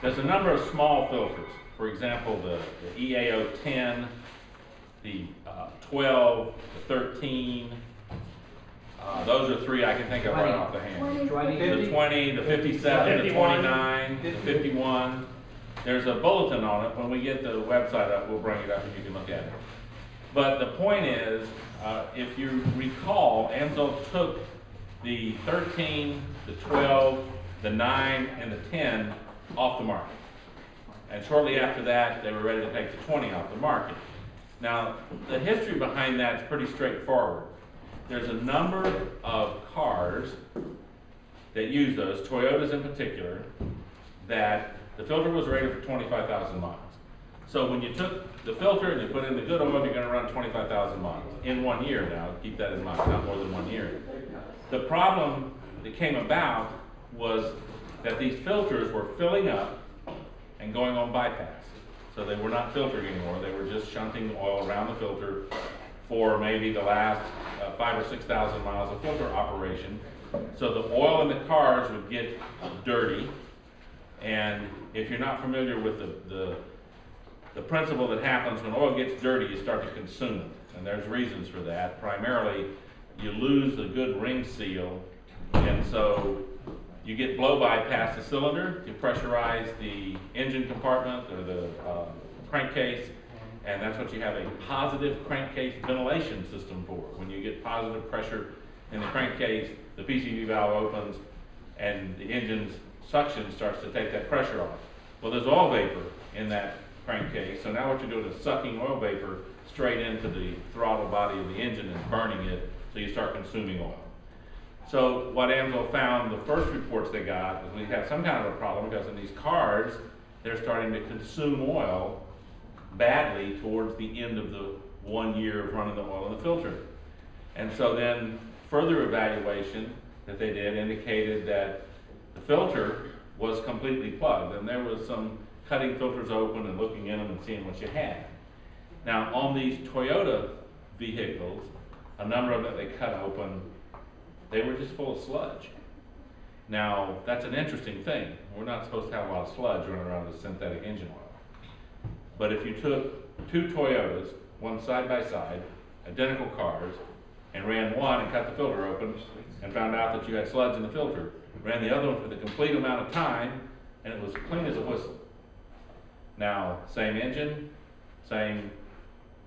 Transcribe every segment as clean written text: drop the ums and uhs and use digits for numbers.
There's a number of small filters. For example, the EaO10, the 12, the 13. Those are three I can think of right off the hand. 20, the 20, the 57, the 29, the 51. There's a bulletin on it. When we get the website up, we'll bring it up and you can look at it. But the point is, if you recall, AMSOIL took the 13, the 12, the 9, and the 10 off the market. And shortly after that, they were ready to take the 20 off the market. Now, the history behind that is pretty straightforward. There's a number of cars that use those, Toyotas in particular, that the filter was rated for 25,000 miles. So when you took the filter and you put in the good oil, you're going to run 25,000 miles in 1 year now. Keep that in mind, not more than 1 year. The problem that came about was that these filters were filling up and going on bypass. So they were not filtered anymore. They were just shunting oil around the filter for maybe the last 5,000 or 6,000 miles of filter operation. So the oil in the cars would get dirty. And if you're not familiar with the principle that happens when oil gets dirty, you start to consume it. And there's reasons for that. Primarily, you lose the good ring seal, and so you get blow by past the cylinder, you pressurize the engine compartment or the crankcase, and that's what you have a positive crankcase ventilation system for. When you get positive pressure in the crankcase, the PCV valve opens and the engine's suction starts to take that pressure off. Well, there's oil vapor in that crankcase, so now what you're doing is sucking oil vapor straight into the throttle body of the engine and burning it, so you start consuming oil. So what AMSOIL found, the first reports they got, was we have some kind of a problem because in these cars, they're starting to consume oil badly towards the end of the 1 year of running the oil in the filter. And so then further evaluation that they did indicated that the filter was completely plugged, and there was some cutting filters open and looking in them and seeing what you had. Now on these Toyota vehicles, a number of them that they cut open, they were just full of sludge. Now, that's an interesting thing. We're not supposed to have a lot of sludge running around with synthetic engine oil. But if you took two Toyotas, one side by side, identical cars, and ran one and cut the filter open and found out that you had sludge in the filter, ran the other one for the complete amount of time, and it was clean as a whistle. Now, same engine, same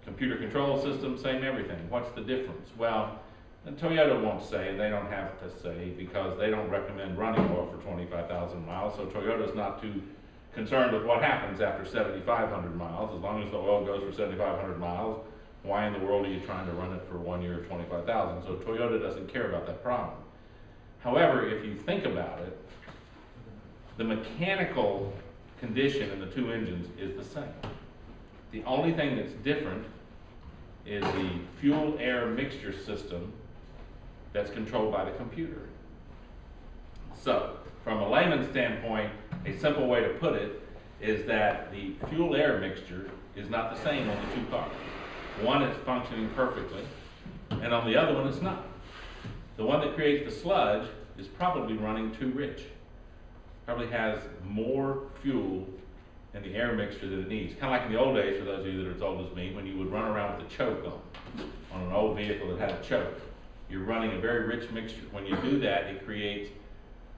computer control system, same everything. What's the difference? Well, and Toyota won't say, they don't have to say, because they don't recommend running oil for 25,000 miles, so Toyota's not too concerned with what happens after 7,500 miles. As long as the oil goes for 7,500 miles, why in the world are you trying to run it for 1 year or 25,000? So Toyota doesn't care about that problem. However, if you think about it, the mechanical condition in the two engines is the same. The only thing that's different is the fuel-air mixture system that's controlled by the computer. So, from a layman's standpoint, a simple way to put it is that the fuel-air mixture is not the same on the two cars. One is functioning perfectly, and on the other one it's not. The one that creates the sludge is probably running too rich. Probably has more fuel in the air mixture that it needs. Kind of like in the old days, for those of you that are as old as me, when you would run around with a choke on an old vehicle that had a choke. You're running a very rich mixture. When you do that, it creates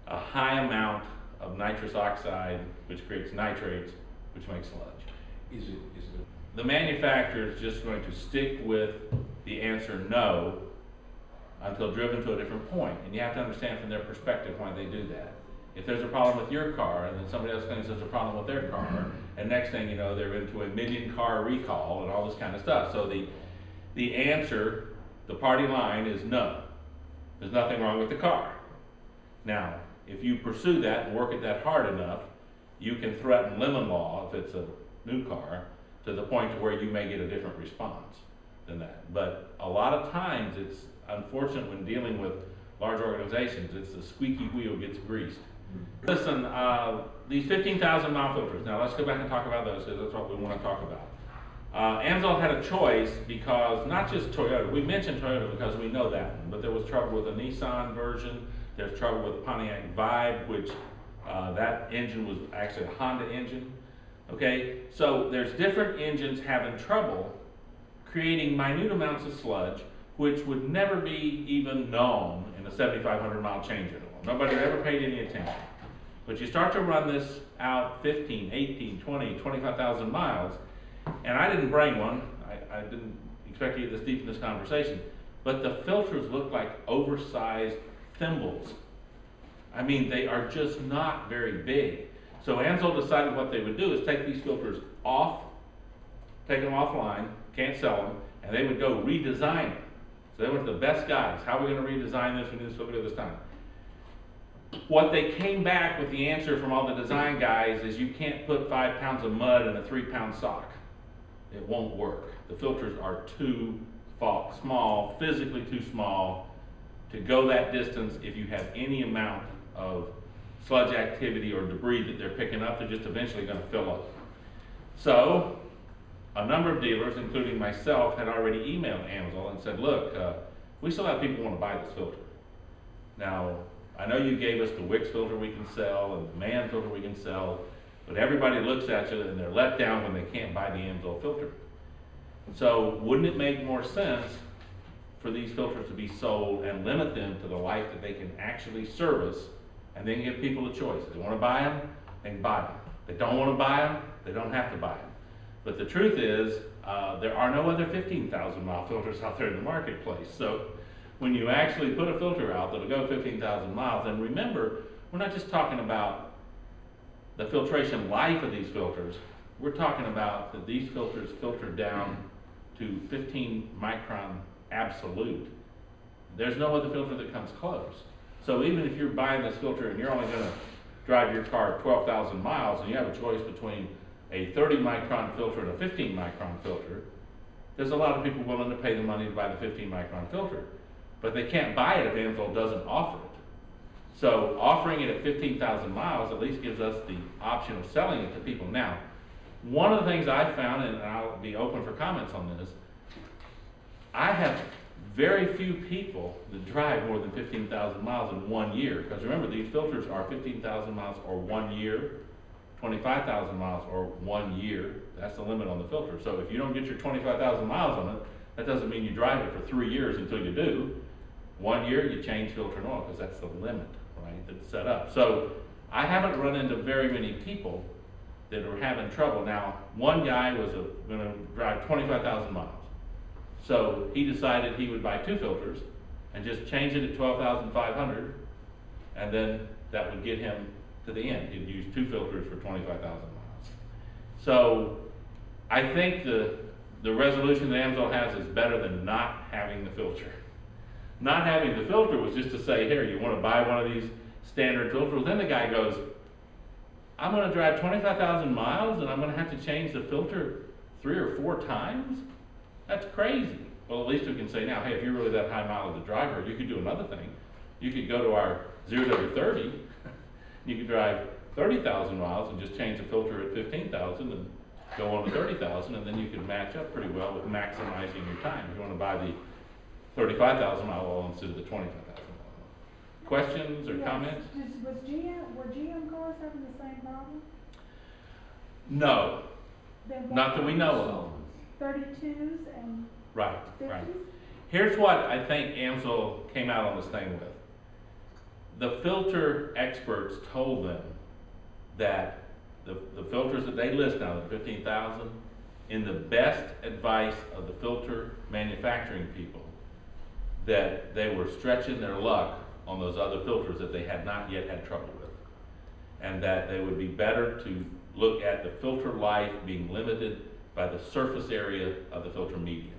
a high amount of nitrous oxide, which creates nitrates, which makes sludge. The manufacturer is just going to stick with the answer no until driven to a different point. And you have to understand from their perspective why they do that. If there's a problem with your car, and then somebody else thinks there's a problem with their car, and next thing you know, they're into a 1 million car recall and all this kind of stuff. So the answer, the party line is no. There's nothing wrong with the car. Now, if you pursue that and work at that hard enough, you can threaten lemon law, if it's a new car, to the point to where you may get a different response than that. But a lot of times it's unfortunate when dealing with large organizations, it's the squeaky wheel gets greased. Listen, these 15,000 mile filters, now let's go back and talk about those because that's what we want to talk about. AMSOIL had a choice because not just Toyota, we mentioned Toyota because we know that one, but there was trouble with the Nissan version, there's trouble with the Pontiac Vibe, which That engine was actually a Honda engine. Okay, so there's different engines having trouble creating minute amounts of sludge, which would never be even known in a 7,500 mile change interval. Nobody ever paid any attention. But you start to run this out 15, 18, 20, 25,000 miles, and I didn't bring one. I didn't expect to get this deep in this conversation, but the filters look like oversized thimbles. I mean, they are just not very big. So AMSOIL decided what they would do is take these filters off, take them offline, can't sell them, and they would go redesign them. So they went to the best guys. How are we going to redesign this? We need this filter this time. What they came back with the answer from all the design guys is you can't put 5 pounds of mud in a 3-pound sock. It won't work. The filters are too small, physically too small to go that distance. If you have any amount of sludge activity or debris that they're picking up, they're just eventually going to fill up. So a number of dealers, including myself, had already emailed AMSOIL and said, look, we still have people who want to buy this filter. Now, I know you gave us the Wix filter we can sell and the Man filter we can sell, but everybody looks at you and they're let down when they can't buy the AMSOIL filter. So wouldn't it make more sense for these filters to be sold and limit them to the life that they can actually service, and then give people a choice? If they want to buy them, they can buy them. If they don't want to buy them, they don't have to buy them. But the truth is, there are no other 15,000 mile filters out there in the marketplace. So when you actually put a filter out that'll go 15,000 miles, and remember, we're not just talking about the filtration life of these filters, we're talking about that these filters filter down to 15 micron absolute. There's no other filter that comes close. So even if you're buying this filter and you're only going to drive your car 12,000 miles and you have a choice between a 30 micron filter and a 15 micron filter, there's a lot of people willing to pay the money to buy the 15 micron filter. But they can't buy it if AMSOIL doesn't offer it. So offering it at 15,000 miles at least gives us the option of selling it to people. Now, one of the things I found, and I'll be open for comments on this, I have very few people that drive more than 15,000 miles in 1 year. Because remember, these filters are 15,000 miles or 1 year, 25,000 miles or 1 year. That's the limit on the filter. So if you don't get your 25,000 miles on it, that doesn't mean you drive it for 3 years until you do. 1 year, you change filter and oil, because that's the limit, right, that's set up. So I haven't run into very many people that are having trouble. Now, one guy was going to drive 25,000 miles. So he decided he would buy 2 filters and just change it at 12,500, and then that would get him to the end. He'd use 2 filters for 25,000 miles. So I think the resolution that AMSOIL has is better than not having the filter. Not having the filter was just to say, here, you want to buy one of these standard filters? Then the guy goes, I'm going to drive 25,000 miles and I'm going to have to change the filter 3 or 4 times? That's crazy. Well, at least we can say now, hey, if you're really that high mileage a driver, you could do another thing. You could go to our 0W30. You could drive 30,000 miles and just change the filter at 15,000 and go on to 30,000, and then you can match up pretty well with maximizing your time. If you want to buy the 35,000 mile oil instead of the 25,000 mile. Questions or comments? Were GM cars having the same problem? No, not that we know of. 32s and Right, 50s? right. Here's what I think AMSOIL came out on this thing with. The filter experts told them that the filters that they list now, the 15,000, in the best advice of the filter manufacturing people, that they were stretching their luck on those other filters that they had not yet had trouble with. And that they would be better to look at the filter life being limited by the surface area of the filter medium.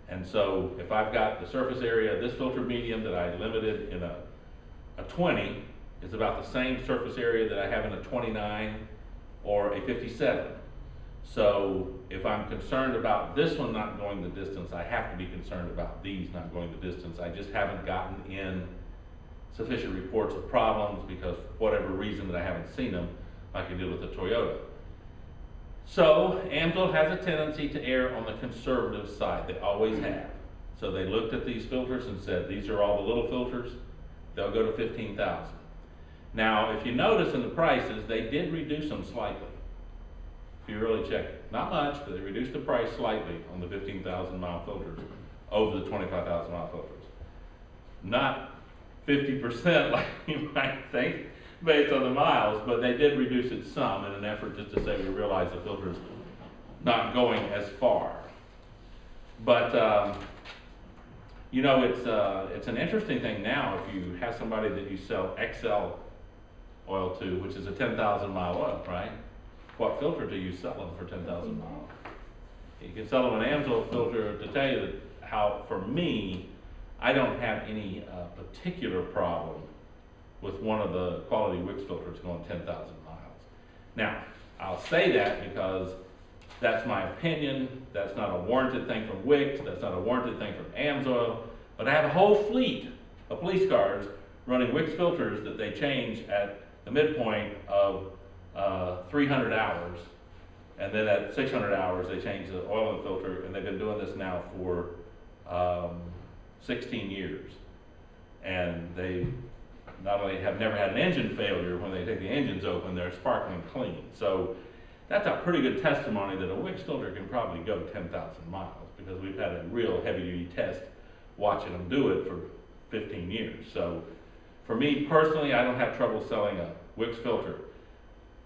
And so if I've got the surface area of this filter medium that I limited in a 20, it's about the same surface area that I have in a 29 or a 57. So if I'm concerned about this one not going the distance, I have to be concerned about these not going the distance. I just haven't gotten in sufficient reports of problems because for whatever reason that I haven't seen them, like I did with the Toyota. So AMSOIL has a tendency to err on the conservative side. They always have. So they looked at these filters and said, these are all the little filters. They'll go to 15,000. Now, if you notice in the prices, they did reduce them slightly. If you really check it, not much, but they reduced the price slightly on the 15,000 mile filters over the 25,000 mile filters. Not 50% like you might think based on the miles, but they did reduce it some in an effort just to say we realize the filter's not going as far. But you know, it's an interesting thing now if you have somebody that you sell XL oil to, which is a 10,000 mile oil, right? What filter do you sell them for 10,000 miles? You can sell them an AMSOIL filter. To tell you that how, for me, I don't have any particular problem with one of the quality Wix filters going 10,000 miles. Now, I'll say that because that's my opinion. That's not a warranted thing from Wix. That's not a warranted thing from AMSOIL. But I have a whole fleet of police cars running Wix filters that they change at the midpoint of 300 hours. And then at 600 hours, they change the oil and filter. And they've been doing this now for 16 years. And they not only have never had an engine failure, when they take the engines open, they're sparkling clean. So that's a pretty good testimony that a Wix filter can probably go 10,000 miles, because we've had a real heavy-duty test watching them do it for 15 years. So for me personally, I don't have trouble selling a Wix filter.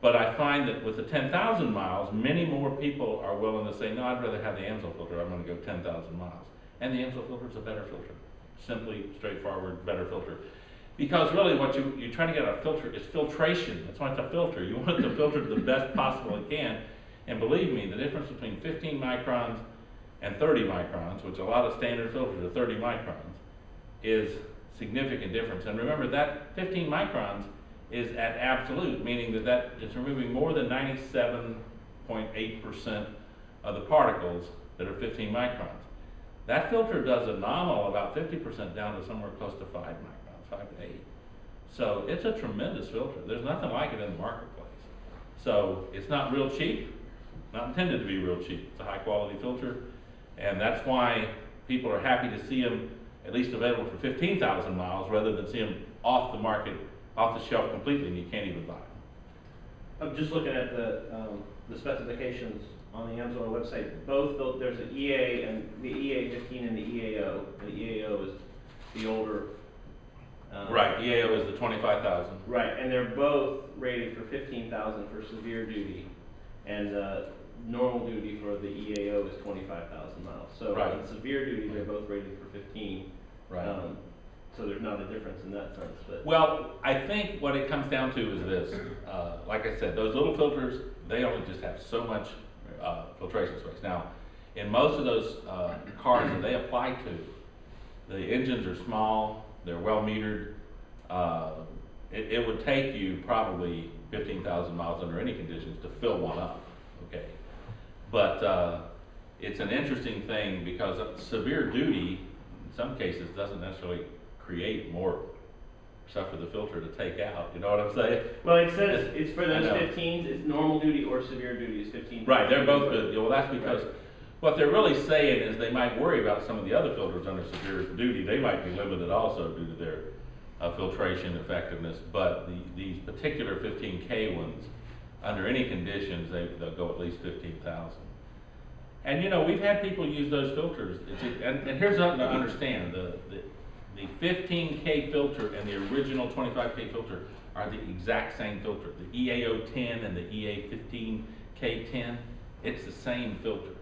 But I find that with the 10,000 miles, many more people are willing to say, no, I'd rather have the AMSOIL filter, I'm going to go 10,000 miles. And the AMSOIL filter is a better filter. Simply, straightforward, better filter. Because really what you're trying to get out of a filter is filtration. That's why it's a filter. You want the filter the best possible it can. And believe me, the difference between 15 microns and 30 microns, which a lot of standard filters are 30 microns, is significant difference. And remember, that 15 microns is at absolute, meaning that it's removing more than 97.8% of the particles that are 15 microns. That filter does a nominal about 50% down to somewhere close to 5 microns, 5 to 8. So it's a tremendous filter. There's nothing like it in the marketplace. So it's not real cheap, not intended to be real cheap. It's a high quality filter, and that's why people are happy to see them at least available for 15,000 miles rather than see them off the market, off the shelf completely, and you can't even buy them. I'm just looking at the specifications on the AMSOIL website. Both, there's an EA and the Ea15 and the EaO. The EaO is the older. Right, EaO is the 25,000. Right, and they're both rated for 15,000 for severe duty, and normal duty for the EaO is 25,000 miles. So right. in severe duty, they're both rated for 15. Right. So there's not a difference in that sense. But well, I think what it comes down to is this. Like I said, those little filters, they only just have so much filtration space. Now, in most of those cars that they apply to, the engines are small, they're well metered. It would take you probably 15,000 miles under any conditions to fill one up, okay? But it's an interesting thing because severe duty, in some cases, doesn't necessarily create more stuff for the filter to take out. You know what I'm saying? well, it says it's for those 15s. It's normal duty or severe duty is 15. Right, they're both good. Well, that's because what they're really saying is they might worry about some of the other filters under severe duty. They might be limited also due to their filtration effectiveness. But these particular 15K ones, under any conditions, they'll go at least 15,000. And you know, we've had people use those filters. And here's something to understand: the 15K filter and the original 25K filter are the exact same filter. The EaO10 and the Ea15k10, it's the same filter.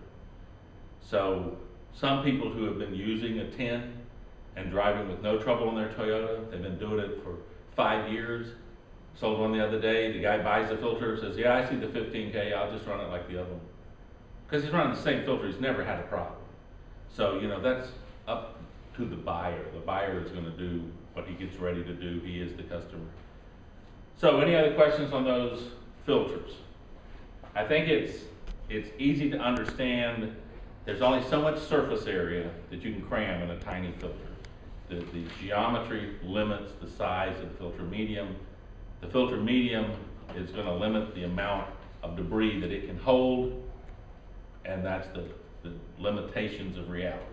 So some people who have been using a 10 and driving with no trouble in their Toyota, they've been doing it for 5 years. Sold one the other day, the guy buys the filter, says, yeah, I see the 15K, I'll just run it like the other one. Because he's running the same filter, he's never had a problem. So, you know, that's up to the buyer. The buyer is going to do what he gets ready to do. He is the customer. So any other questions on those filters? I think it's easy to understand. There's only so much surface area that you can cram in a tiny filter. The geometry limits the size of the filter medium. The filter medium is going to limit the amount of debris that it can hold, and that's the limitations of reality.